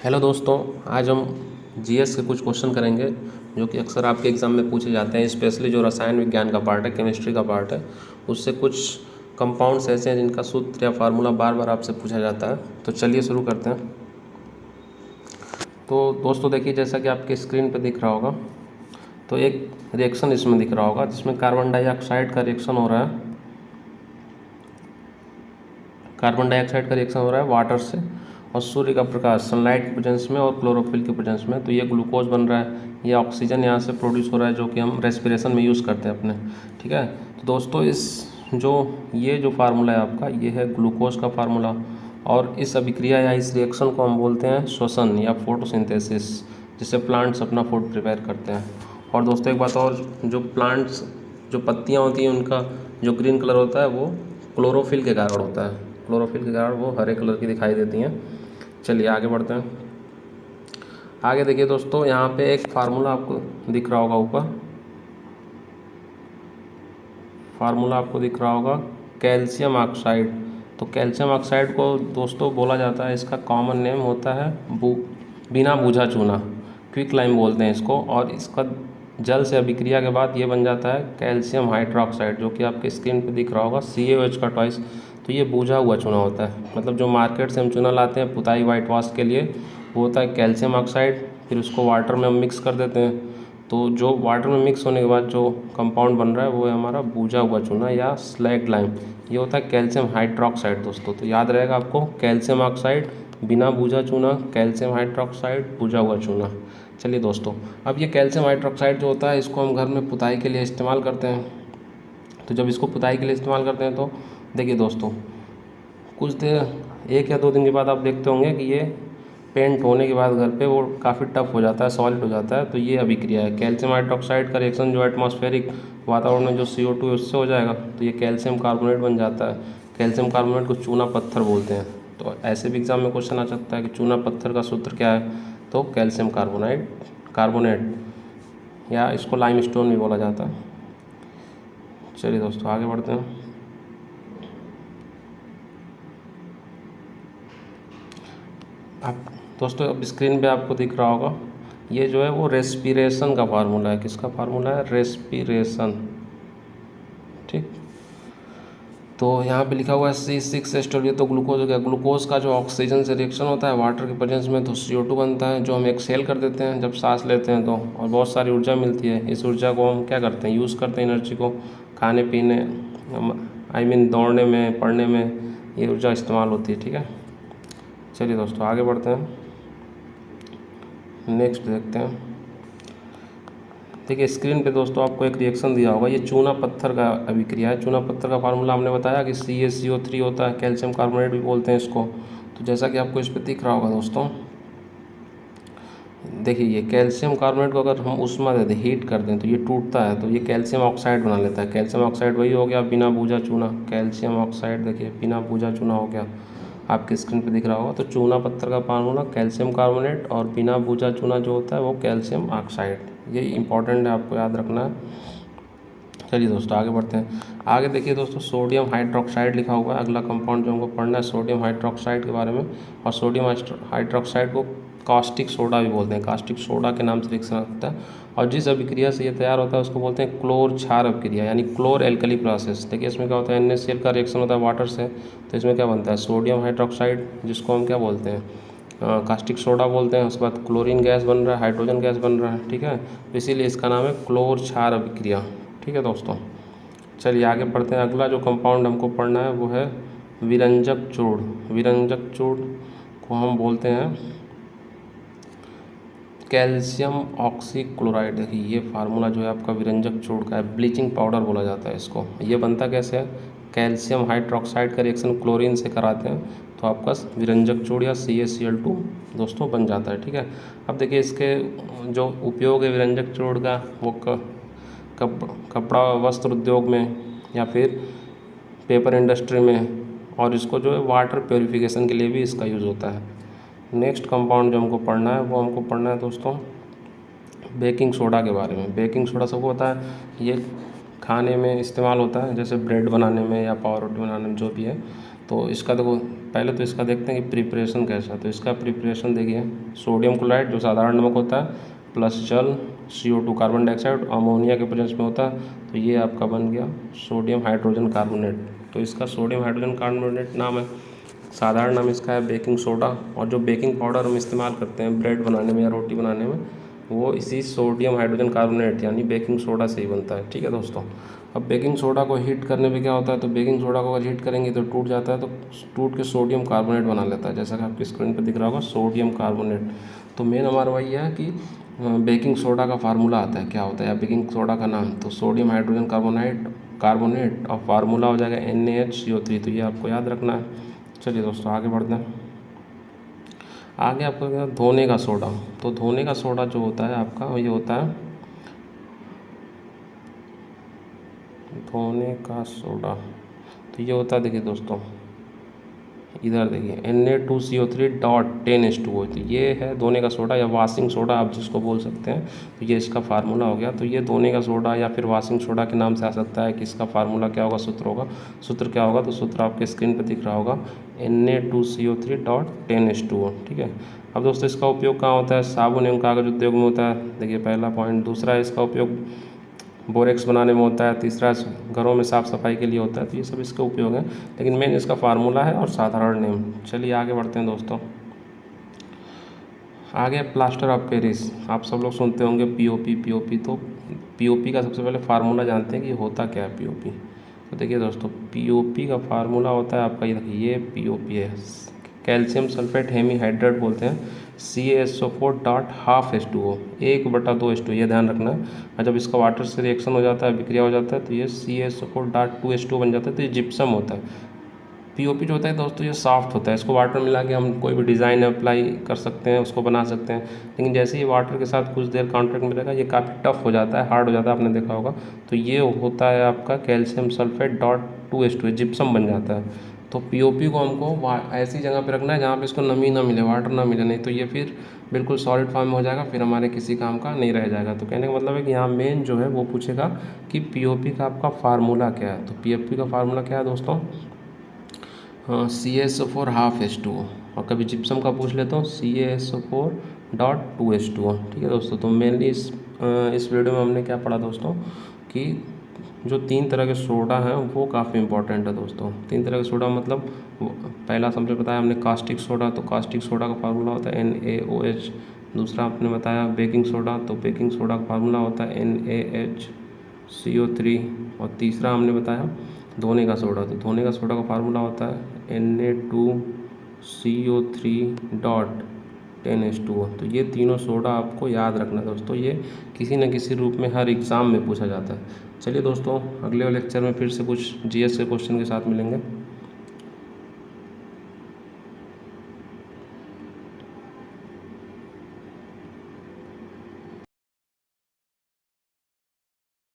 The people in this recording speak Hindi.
हेलो दोस्तों, आज हम जीएस के कुछ क्वेश्चन करेंगे जो कि अक्सर आपके एग्ज़ाम में पूछे जाते हैं। स्पेशली जो रसायन विज्ञान का पार्ट है, केमिस्ट्री का पार्ट है, उससे कुछ कंपाउंड्स ऐसे हैं जिनका सूत्र या फार्मूला बार बार आपसे पूछा जाता है। तो चलिए शुरू करते हैं। तो दोस्तों देखिए, जैसा कि आपके स्क्रीन पर दिख रहा होगा, तो एक रिएक्शन इसमें दिख रहा होगा जिसमें कार्बन डाइऑक्साइड का रिएक्शन हो रहा है। कार्बन डाइऑक्साइड का रिएक्शन हो रहा है वाटर से, और सूर्य का प्रकाश सनलाइट के प्रेजेंस में और क्लोरोफिल के प्रेजेंस में। तो ये ग्लूकोज बन रहा है, ये ऑक्सीजन यहाँ से प्रोड्यूस हो रहा है जो कि हम रेस्पिरेशन में यूज़ करते हैं अपने। ठीक है, तो दोस्तों ये जो फार्मूला है आपका, ये है ग्लूकोज का फार्मूला। और इस अभिक्रिया या इस रिएक्शन को हम बोलते हैं श्वसन या फोटोसिंथेसिस, जिससे प्लांट्स अपना फूड प्रिपेयर करते हैं। और दोस्तों एक बात और, जो प्लांट्स जो पत्तियाँ होती हैं उनका जो ग्रीन कलर होता है वो क्लोरोफिल के कारण होता है। क्लोरोफिल के कारण वो हरे कलर की दिखाई देती हैं। चलिए आगे बढ़ते हैं। आगे देखिए दोस्तों, यहाँ पे एक फार्मूला आपको दिख रहा होगा ऊपर। फार्मूला आपको दिख रहा होगा कैल्शियम ऑक्साइड। तो कैल्शियम ऑक्साइड को दोस्तों बोला जाता है, इसका कॉमन नेम होता है बिना बूझा चूना, क्विक लाइम बोलते हैं इसको। और इसका जल से अभिक्रिया के बाद ये बन जाता है कैल्शियम हाइड्रोक्साइड, जो कि आपके स्क्रीन पे दिख रहा होगा CaOH का ट्वाइस। तो ये बूझा हुआ चूना होता है, मतलब जो मार्केट से हम चूना लाते हैं पुताई वाइट वॉश के लिए, वो होता है कैल्शियम ऑक्साइड। फिर उसको वाटर में हम मिक्स कर देते हैं, तो जो वाटर में मिक्स होने के बाद जो कंपाउंड बन रहा है वो है हमारा बूझा हुआ चूना या स्लैग लाइम। ये होता है कैल्शियम हाइड्रोक्साइड दोस्तों। तो याद रहेगा आपको, कैल्शियम ऑक्साइड बिना बूझा चूना, कैल्शियम हाइड्रोक्साइड बूझा हुआ चूना। चलिए दोस्तों, अब ये कैल्शियम हाइड्रोक्साइड जो होता है इसको हम घर में पुताई के लिए इस्तेमाल करते हैं। तो जब इसको पुताई के लिए इस्तेमाल करते हैं तो देखिए दोस्तों, कुछ देर 1 या 2 दिन के बाद आप देखते होंगे कि ये पेंट होने के बाद घर पे वो काफ़ी टफ हो जाता है, सॉलिड हो जाता है। तो ये अभिक्रिया है कैल्शियम हाइड्रोक्साइड का रिएक्शन, जो एटमॉस्फेरिक वातावरण में जो CO2 है उससे हो जाएगा, तो ये कैल्शियम कार्बोनेट बन जाता है। कैल्शियम कार्बोनेट को चूना पत्थर बोलते हैं। तो ऐसे भी एग्जाम में क्वेश्चन आ सकता है कि चूना पत्थर का सूत्र क्या है, तो कैल्शियम कार्बोनेट या इसको लाइमस्टोन भी बोला जाता है। चलिए दोस्तों आगे बढ़ते हैं। आप दोस्तों अब स्क्रीन पे आपको दिख रहा होगा, ये जो है वो रेस्पिरेशन का फार्मूला है। किसका फार्मूला है? रेस्पिरेशन। ठीक, तो यहाँ पे लिखा हुआ है C6H12। ये तो ग्लूकोज हो गया। ग्लूकोज का जो ऑक्सीजन से रिएक्शन होता है वाटर के प्रेजेंस में, तो CO2 बनता है, जो हम एक्सहेल कर देते हैं जब सांस लेते हैं तो, और बहुत सारी ऊर्जा मिलती है। इस ऊर्जा को हम क्या करते हैं, यूज़ करते हैं एनर्जी को खाने पीने, दौड़ने में, पढ़ने में ये ऊर्जा इस्तेमाल होती है। ठीक है, चलिए दोस्तों आगे बढ़ते हैं, नेक्स्ट देखते हैं। देखिए स्क्रीन पे दोस्तों आपको एक रिएक्शन दिया होगा, ये चूना पत्थर का अभिक्रिया है। चूना पत्थर का फार्मूला हमने बताया कि CaCO3 होता है, कैल्शियम कार्बोनेट भी बोलते हैं इसको। तो जैसा कि आपको इस पर दिख रहा होगा दोस्तों, देखिए ये कैल्शियम कार्बोनेट को अगर हम ऊष्मा दे दें, हीट कर दें, तो ये टूटता है, तो ये कैल्शियम ऑक्साइड बना लेता है। कैल्शियम ऑक्साइड वही हो गया बिना बूझा चूना, कैल्शियम ऑक्साइड देखिए बिना बूझा चूना हो गया, आपकी स्क्रीन पे दिख रहा होगा। तो चूना पत्थर का फार्मूला कैल्शियम कार्बोनेट, और बिना बूझा चूना जो होता है वो कैल्शियम ऑक्साइड। ये इंपॉर्टेंट है, आपको याद रखना है। चलिए दोस्तों आगे बढ़ते हैं। आगे देखिए दोस्तों, सोडियम हाइड्रोक्साइड लिखा हुआ है। अगला कंपाउंड जो हमको पढ़ना है सोडियम हाइड्रोक्साइड के बारे में। और सोडियम हाइड्रोक्साइड को कास्टिक सोडा भी बोलते हैं, कास्टिक सोडा के नाम से रिएक्शन होता है। और जिस अभिक्रिया से ये तैयार होता है उसको बोलते हैं क्लोर क्षार अभिक्रिया, यानी क्लोर एल्कली प्रोसेस। देखिए इसमें क्या होता है, NaCl का रिएक्शन होता है वाटर से, तो इसमें क्या बनता है सोडियम हाइड्रोक्साइड, जिसको हम क्या बोलते हैं कास्टिक सोडा बोलते हैं। उसके बाद क्लोरीन गैस बन रहा है, हाइड्रोजन गैस बन रहा है। ठीक है, तो इसीलिए इसका नाम है क्लोर क्षार अभिक्रिया। ठीक है दोस्तों, चलिए आगे बढ़ते हैं। अगला जो कंपाउंड हमको पढ़ना है वो है विरंजक चूर्ण। विरंजक चूर्ण को हम बोलते हैं कैल्शियम ऑक्सीक्लोराइड। देखिए ये फार्मूला जो है आपका विरंजक चूर्ण का है, ब्लीचिंग पाउडर बोला जाता है इसको। ये बनता कैसे है, कैल्शियम हाइड्रोक्साइड का रिएक्शन क्लोरीन से कराते हैं, तो आपका विरंजक चूर्ण या CaCl2 दोस्तों बन जाता है। ठीक है, अब देखिए इसके जो उपयोग है विरंजक चूर्ण का, वो कपड़ा वस्त्र उद्योग में या फिर पेपर इंडस्ट्री में, और इसको जो है वाटर प्योरीफिकेशन के लिए भी इसका यूज़ होता है। नेक्स्ट कंपाउंड जो हमको पढ़ना है वो हमको पढ़ना है दोस्तों बेकिंग सोडा के बारे में। बेकिंग सोडा सबको पता है, ये खाने में इस्तेमाल होता है, जैसे ब्रेड बनाने में या पाव रोटी बनाने में जो भी है। तो इसका देखो पहले तो इसका देखते हैं कि प्रिपरेशन कैसा है। तो इसका प्रिपरेशन देखिए, सोडियम क्लोराइड जो साधारण नमक होता है प्लस जल CO2 कार्बन डाइऑक्साइड अमोनिया के प्रेजेंस में होता है, तो ये आपका बन गया सोडियम हाइड्रोजन कार्बोनेट। तो इसका सोडियम हाइड्रोजन कार्बोनेट नाम है, साधारण नाम इसका है बेकिंग सोडा। और जो बेकिंग पाउडर हम इस्तेमाल करते हैं ब्रेड बनाने में या रोटी बनाने में, वो इसी सोडियम हाइड्रोजन कार्बोनेट यानी बेकिंग सोडा से ही बनता है। ठीक है दोस्तों, अब बेकिंग सोडा को हीट करने पे क्या होता है, तो बेकिंग सोडा को अगर हीट करेंगे तो टूट जाता है, तो टूट के सोडियम कार्बोनेट बना लेता है, जैसा कि आपकी स्क्रीन पर दिख रहा होगा सोडियम कार्बोनेट। तो मेन हमारा वही है कि बेकिंग सोडा का फार्मूला आता है, क्या होता है या बेकिंग सोडा का नाम, तो सोडियम हाइड्रोजन कार्बोनेट और फार्मूला हो जाएगा NaHCO3। तो ये आपको याद रखना है। चलिए दोस्तों आगे बढ़ते हैं। आगे आपका क्या, धोने का सोडा। तो धोने का सोडा जो होता है आपका, ये होता है धोने का सोडा। तो ये होता है, देखिए दोस्तों इधर देखिए Na2CO3.10H2O। तो ये है धोने का सोडा या वॉशिंग सोडा आप जिसको बोल सकते हैं। तो ये इसका फार्मूला हो गया। तो ये धोने का सोडा या फिर वॉशिंग सोडा के नाम से आ सकता है कि इसका फार्मूला क्या होगा, सूत्र होगा। सूत्र क्या होगा, तो सूत्र आपके स्क्रीन पर दिख रहा होगा Na2CO3.10H2O। ठीक है। अब दोस्तों इसका उपयोग कहाँ होता है, साबुन एवं कागज उद्योग में होता है, देखिए पहला पॉइंट। दूसरा इसका उपयोग बोरेक्स बनाने में होता है। तीसरा घरों में साफ़ सफाई के लिए होता है। तो ये सब इसका उपयोग है, लेकिन मेन इसका फार्मूला है और साधारण नेम। चलिए आगे बढ़ते हैं दोस्तों। आगे प्लास्टर ऑफ पेरिस, आप सब लोग सुनते होंगे POP। तो POP का सबसे पहले फार्मूला जानते हैं कि होता क्या है POP। तो देखिए दोस्तों POP का फार्मूला होता है आपका, ये देखिए ये POP है, कैल्शियम सल्फेट हेमीहाइड्रेट बोलते हैं, CaSO4.12H2O 1/2H2O, ये ध्यान रखना है। और जब इसका वाटर से रिएक्शन हो जाता है, विक्रिया हो जाता है, तो ये CaSO4.2H2O बन जाता है। तो ये जिप्सम होता है। POP जो होता है दोस्तों ये सॉफ्ट होता है, इसको वाटर मिला के हम कोई भी डिज़ाइन अप्लाई कर सकते हैं, उसको बना सकते हैं। लेकिन जैसे ही वाटर के साथ कुछ देर कॉन्टैक्ट में रहेगा, ये काफ़ी टफ हो जाता है, हार्ड हो जाता है, आपने देखा होगा। तो ये होता है आपका कैल्शियम सल्फेट.2H2O, जिप्सम बन जाता है। तो POP को हमको ऐसी जगह पे रखना है जहाँ पे इसको नमी ना मिले, वाटर ना मिले, नहीं तो ये फिर बिल्कुल सॉलिड फॉर्म में हो जाएगा, फिर हमारे किसी काम का नहीं रह जाएगा। तो कहने का मतलब है कि यहाँ मेन जो है वो पूछेगा कि POP का आपका फार्मूला क्या है। तो POP का फार्मूला क्या है दोस्तों, CaSO4.12H2O। और कभी जिप्सम का पूछ लेता हूँ CaSO4.2H2O। ठीक है दोस्तों, तो मेनली इस वीडियो में हमने क्या पढ़ा दोस्तों कि जो 3 तरह के सोडा हैं वो काफ़ी इंपॉर्टेंट है दोस्तों। 3 तरह के सोडा मतलब पहला सबसे बताया हमने कास्टिक सोडा। तो कास्टिक सोडा का फार्मूला होता है NaOH। दूसरा आपने बताया बेकिंग सोडा, तो बेकिंग सोडा का फार्मूला होता है NaHCO3। और तीसरा हमने बताया धोने का सोडा। तो धोने का सोडा का फार्मूला होता है Na2CO3.10H2O। तो ये तीनों सोडा आपको याद रखना है दोस्तों, ये किसी न किसी रूप में हर एग्ज़ाम में पूछा जाता है। चलिए दोस्तों अगले लेक्चर में फिर से कुछ GS के क्वेश्चन के साथ मिलेंगे।